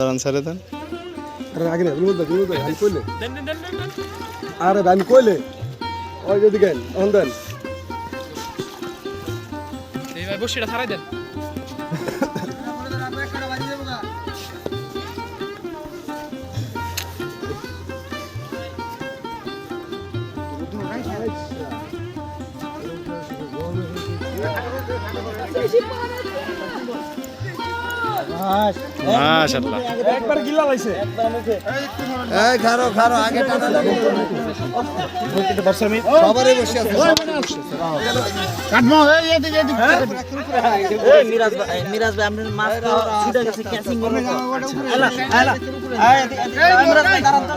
দাঁড়ান ছেড়ে দেন। আরে আগে না আমি কইলে আরে আমি কইলে ওই যদি গেল অন দেন এই ভাই বসিটা ছাড়াই দেন। মাশাআল্লাহ একবার গিলা লাইছে এই খারো খারো আগে টানা লাগবে সবারই বসে আছে কাটমো এই এদিকে এদিকে এই মিরাজ ভাই আপনার মাছ তো ছুটে গেছে ক্যাচিং করব আলা আলা এই মিরাজ ভাই দাঁড়ান তো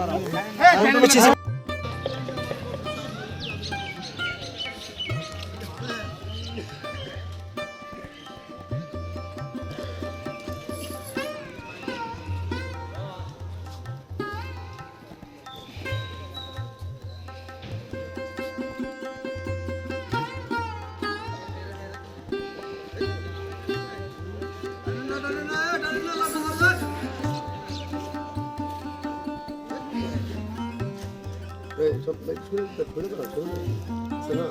এই সব লাইট শুনে ধরে দাও শুনে শোনা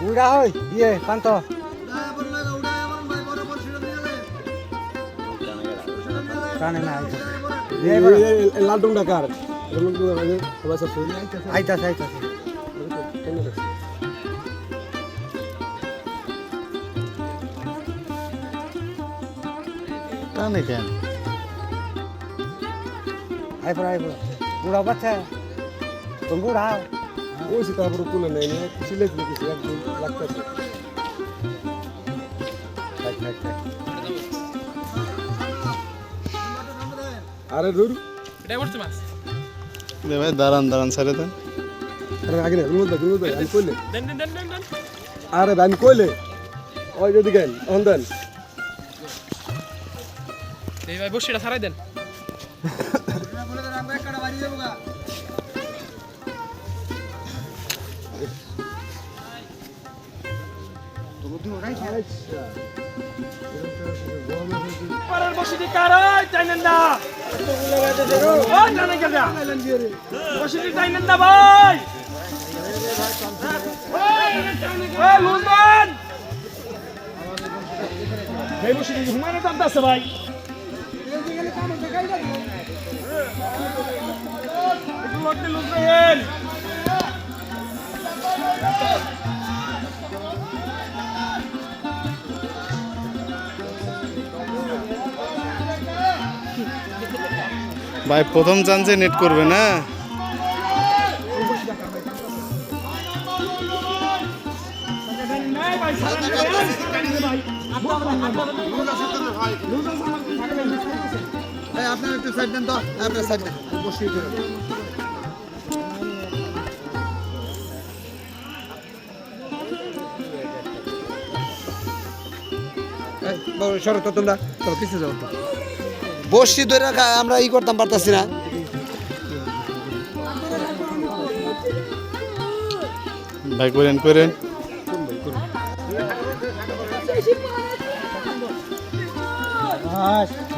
উড়া হই ইয়ে পান্ত টানে না লাল টুং ডাকার লাল টুং ডাকার সবাই সব শুনে আইতাছে টানে কেন? আইপড়া উড়া বাচ্চা তুমি উড়াও ওই সে তারপরে তুলে নেয় না সিলেট লিখেছি একদম লাগতেছে আরে রুর এটা করতে মাছ দে ভাই দাঁড়ান ছেড়ে দেন। আরে আগে না আমি কইলে দেন দেন দেন দেন দেন। আরে আমি কইলে ওই যদি গেল অন দেন এই ভাই বসিটা ছাড়াই দেন। পারার বসিটি কার ওই টাইনেন না ওই টানে কেন বসিটি টাইনেন না ভাই ওই লুন্দন এই বসিটি ঘুমানো টানতেছে ভাই একটু লড়তে লুন্দন ভাই প্রথম চান্সে নেট করবে না। আপনার একটু সাইড দেন তো আপনার সাইড দেন বসিয়ে দিন সরো তো তোমরা চলো পিছিয়ে যাও তো বসি ধরে আমরা ই করতাম পারতাছি না ভাই করেন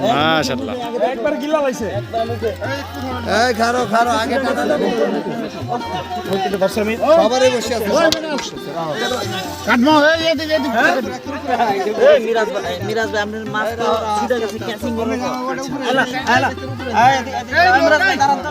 মাশাআল্লাহ একবার গিলা লাইছে এই খারো খারো আগে টানা লাগবে সবারই বসে আছে কাটমো এই এদিকে এদিকে এই মিরাজ ভাই আপনার মাছ তো ছুটে গেছে ক্যাচিং করব আলা আলা মিরাজ ভাই দাঁড়ান তো